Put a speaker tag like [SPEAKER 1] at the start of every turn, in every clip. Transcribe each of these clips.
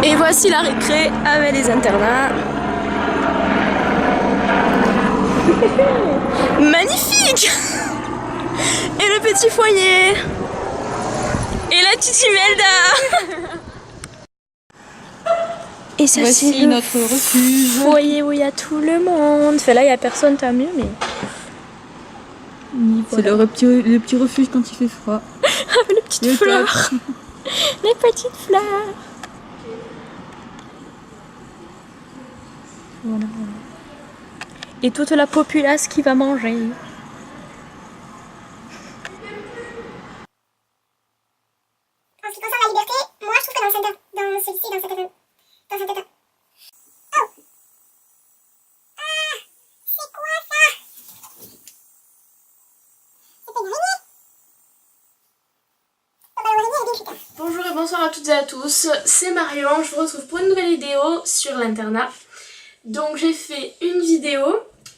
[SPEAKER 1] Et voici la récré avec les internats. Magnifique. Et le petit foyer. Et la petite Imelda. Et ça c'est
[SPEAKER 2] notre refuge.
[SPEAKER 1] Foyer où il y a tout le monde. Enfin, là il n'y a personne, tant mieux, mais...
[SPEAKER 2] C'est voilà. le petit refuge quand il fait froid.
[SPEAKER 1] Les petites fleurs. Les petites fleurs. Voilà. Et toute la populace qui va manger.
[SPEAKER 3] En ce qui concerne la liberté, moi je trouve que dans celui-ci, dans cette... Oh ah, c'est quoi ça? C'est une araignée. Oh bah l'araignée est bien putain.
[SPEAKER 4] Bonjour et bonsoir à toutes et à tous, c'est Marion, je vous retrouve pour une nouvelle vidéo sur l'internat. Donc j'ai fait une vidéo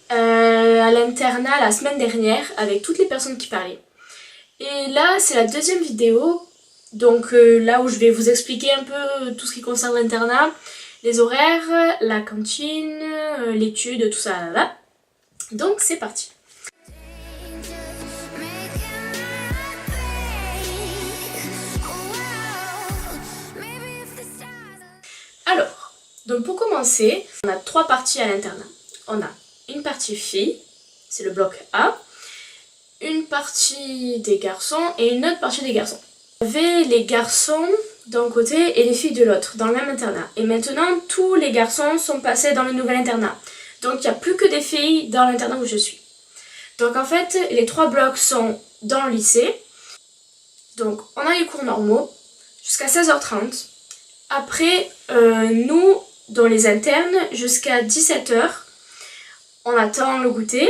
[SPEAKER 4] à l'internat la semaine dernière avec toutes les personnes qui parlaient. Et là c'est la deuxième vidéo, donc là où je vais vous expliquer un peu tout ce qui concerne l'internat, les horaires, la cantine, l'étude, tout ça là. Donc c'est parti. Alors, donc pour commencer, on a trois parties à l'internat. On a une partie filles, c'est le bloc A, une partie des garçons et une autre partie des garçons. Il y avait les garçons d'un côté et les filles de l'autre, dans le même internat. Et maintenant, tous les garçons sont passés dans le nouvel internat. Donc il n'y a plus que des filles dans l'internat où je suis. Donc en fait, les trois blocs sont dans le lycée. Donc on a les cours normaux jusqu'à 16h30. Après, nous, dans les internes, jusqu'à 17h, on attend le goûter.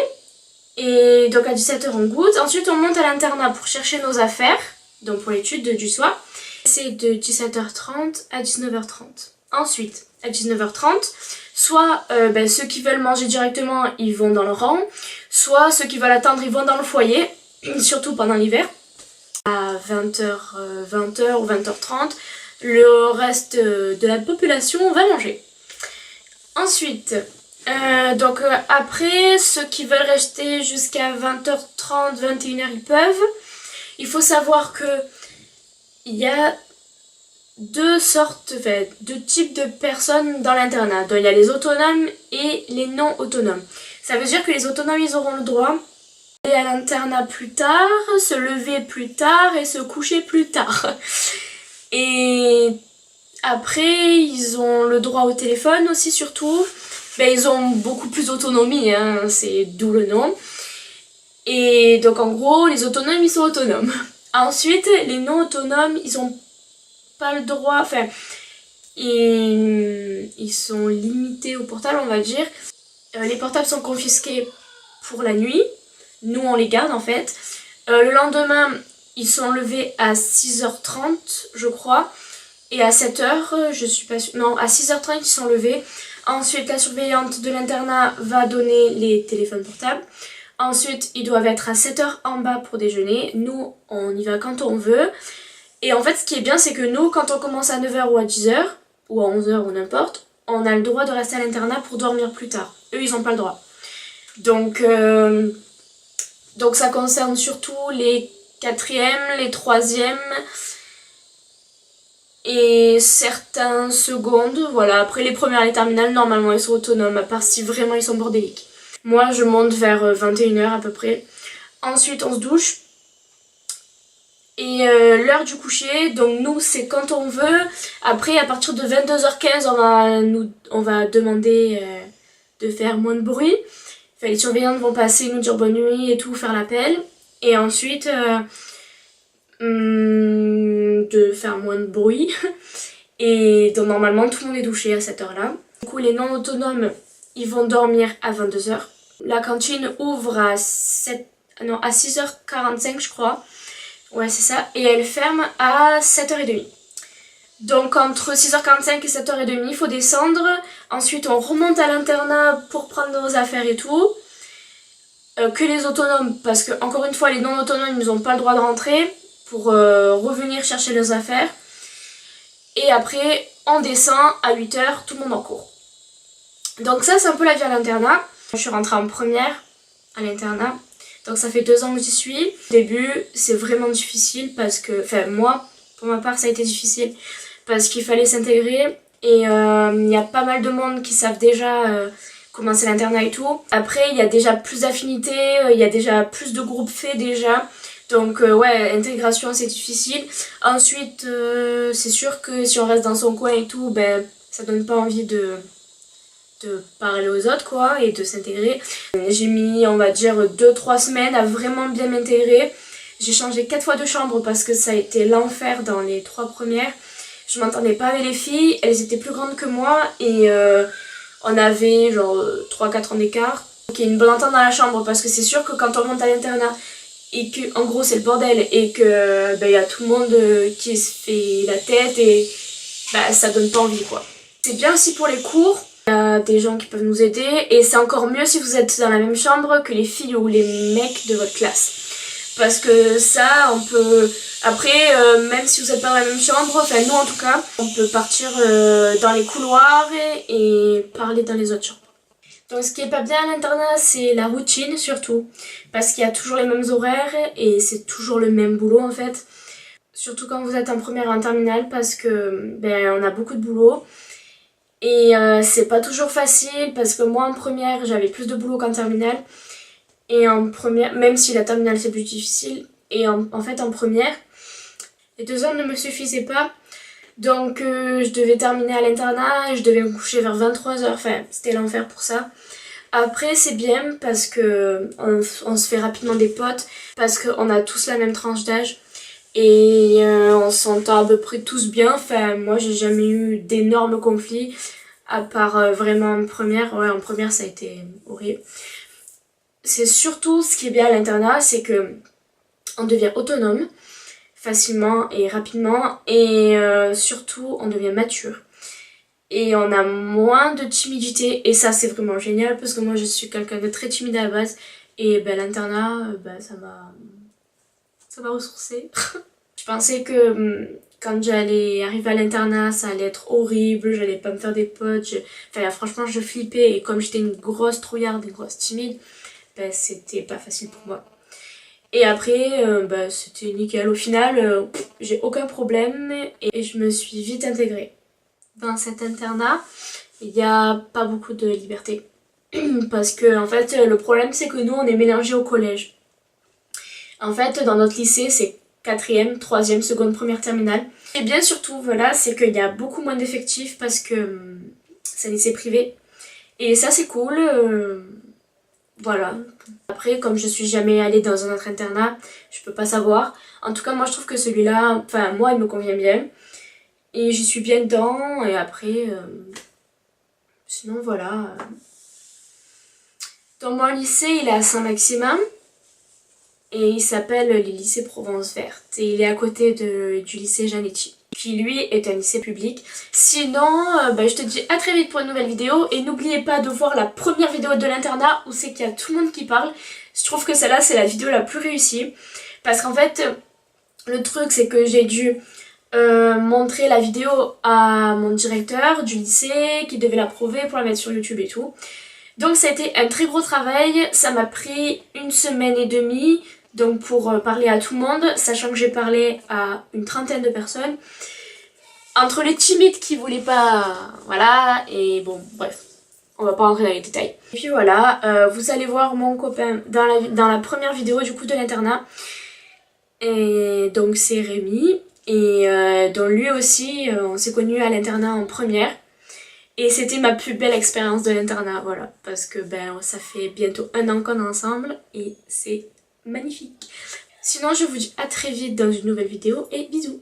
[SPEAKER 4] Et donc à 17h, on goûte. Ensuite, on monte à l'internat pour chercher nos affaires, donc pour l'étude du soir. C'est de 17h30 à 19h30. Ensuite, à 19h30, soit ceux qui veulent manger directement, ils vont dans le rang. Soit ceux qui veulent attendre, ils vont dans le foyer, surtout pendant l'hiver. À 20h ou 20h30. Le reste de la population va manger. Ensuite, après, ceux qui veulent rester jusqu'à 20h30, 21h, ils peuvent. Il faut savoir que il y a deux types de personnes dans l'internat. Donc il y a les autonomes et les non autonomes. Ça veut dire que les autonomes, ils auront le droit d'aller à l'internat plus tard, se lever plus tard et se coucher plus tard. Et après, ils ont le droit au téléphone aussi, surtout. Ils ont beaucoup plus d'autonomie, hein, c'est d'où le nom. Et donc en gros, les autonomes, ils sont autonomes. Ensuite, les non autonomes, ils ont pas le droit, ils sont limités au portable, on va dire. Les portables sont confisqués pour la nuit. Nous, on les garde en fait. Le lendemain, ils sont levés à 6h30, je crois. Et à 7h, je suis pas sûre. Non, à 6h30, ils sont levés. Ensuite, la surveillante de l'internat va donner les téléphones portables. Ensuite, ils doivent être à 7h en bas pour déjeuner. Nous, on y va quand on veut. Et en fait, ce qui est bien, c'est que nous, quand on commence à 9h ou à 10h, ou à 11h ou n'importe, on a le droit de rester à l'internat pour dormir plus tard. Eux, ils n'ont pas le droit. Donc ça concerne surtout les 4e, les 3e et certains secondes. Voilà, après les premières et les terminales, normalement ils sont autonomes, à part si vraiment ils sont bordéliques. Moi je monte vers 21h à peu près. Ensuite on se douche. Et l'heure du coucher, donc nous c'est quand on veut. Après à partir de 22h15 on va demander de faire moins de bruit. Les surveillantes vont passer, nous dire bonne nuit et tout, faire l'appel. Et ensuite, de faire moins de bruit. Et donc normalement, tout le monde est douché à cette heure-là. Du coup, les non autonomes, ils vont dormir à 22h. La cantine ouvre à 6h45, je crois. Ouais, c'est ça. Et elle ferme à 7h30. Donc entre 6h45 et 7h30, il faut descendre. Ensuite, on remonte à l'internat pour prendre nos affaires et tout. Que les autonomes, parce que encore une fois, les non autonomes, ils n'ont pas le droit de rentrer pour revenir chercher leurs affaires. Et après, on descend à 8 h, tout le monde en cours. Donc ça c'est un peu la vie à l'internat. Je suis rentrée en première à l'internat, donc ça fait 2 ans que j'y suis. Au début c'est vraiment difficile parce que, enfin moi, pour ma part ça a été difficile parce qu'il fallait s'intégrer et il y a pas mal de monde qui savent déjà comment c'est l'internat et tout. Après il y a déjà plus d'affinités, il y a déjà plus de groupes faits déjà. Donc ouais, intégration c'est difficile. Ensuite c'est sûr que si on reste dans son coin et tout, ben ça donne pas envie de parler aux autres quoi et de s'intégrer. J'ai mis on va dire 2-3 semaines à vraiment bien m'intégrer. J'ai changé 4 fois de chambre parce que ça a été l'enfer dans les 3 premières. Je m'entendais pas avec les filles, elles étaient plus grandes que moi et on avait genre 3-4 ans d'écart. Donc il y a une bonne entente dans la chambre parce que c'est sûr que quand on monte à l'internat et que en gros c'est le bordel et que y a tout le monde qui se fait la tête et ça donne pas envie quoi. C'est bien aussi pour les cours, il y a des gens qui peuvent nous aider et c'est encore mieux si vous êtes dans la même chambre que les filles ou les mecs de votre classe. Parce que ça on peut, après même si vous n'êtes pas dans la même chambre, enfin nous en tout cas, on peut partir dans les couloirs et parler dans les autres chambres. Donc ce qui est pas bien à l'internat c'est la routine surtout, parce qu'il y a toujours les mêmes horaires et c'est toujours le même boulot en fait. Surtout quand vous êtes en première et en terminale parce que on a beaucoup de boulot et c'est pas toujours facile parce que moi en première j'avais plus de boulot qu'en terminale et en première, même si la terminale c'est plus difficile, et en fait en première les 2 heures ne me suffisaient pas. Donc je devais terminer à l'internat et je devais me coucher vers 23 h, enfin c'était l'enfer pour ça. Après c'est bien parce que on se fait rapidement des potes, parce qu'on a tous la même tranche d'âge et on s'entend à peu près tous bien. Enfin moi j'ai jamais eu d'énormes conflits à part vraiment en première. Ouais, en première ça a été horrible. C'est surtout ce qui est bien à l'internat, c'est que on devient autonome facilement et rapidement et surtout on devient mature et on a moins de timidité et ça c'est vraiment génial parce que moi je suis quelqu'un de très timide à la base et l'internat ça m'a ressourcée. Je pensais que quand j'allais arriver à l'internat ça allait être horrible, j'allais pas me faire des potes, enfin franchement je flippais et comme j'étais une grosse trouillarde, une grosse timide, c'était pas facile pour moi. Et après, c'était nickel. Au final, j'ai aucun problème et je me suis vite intégrée. Dans cet internat, il n'y a pas beaucoup de liberté. Parce que, en fait, le problème, c'est que nous, on est mélangés au collège. En fait, dans notre lycée, c'est 4e, 3e, seconde, première, terminale. Et bien surtout, voilà, c'est qu'il y a beaucoup moins d'effectifs parce que c'est un lycée privé. Et ça, c'est cool. Voilà. Après, comme je suis jamais allée dans un autre internat, je peux pas savoir. En tout cas, moi je trouve que celui-là, enfin moi il me convient bien. Et j'y suis bien dedans. Et après, sinon voilà. Dans mon lycée, il est à Saint-Maximin. Et il s'appelle le lycée Provence Verte. Et il est à côté du lycée Janetti, qui lui est un lycée public. Sinon, je te dis à très vite pour une nouvelle vidéo. Et n'oubliez pas de voir la première vidéo de l'internat où c'est qu'il y a tout le monde qui parle. Je trouve que celle-là c'est la vidéo la plus réussie. Parce qu'en fait, le truc c'est que j'ai dû montrer la vidéo à mon directeur du lycée qui devait l'approuver pour la mettre sur YouTube et tout. Donc ça a été un très gros travail. Ça m'a pris 1 semaine et demie. Donc pour parler à tout le monde, sachant que j'ai parlé à une 30aine de personnes. Entre les timides qui voulaient pas, voilà, et bon, bref, on va pas rentrer dans les détails. Et puis voilà, vous allez voir mon copain dans la première vidéo du coup de l'internat. Et donc c'est Rémi, et donc lui aussi, on s'est connus à l'internat en première. Et c'était ma plus belle expérience de l'internat, voilà, parce que ça fait bientôt 1 an qu'on est ensemble et c'est magnifique. Sinon je vous dis à très vite dans une nouvelle vidéo et bisous.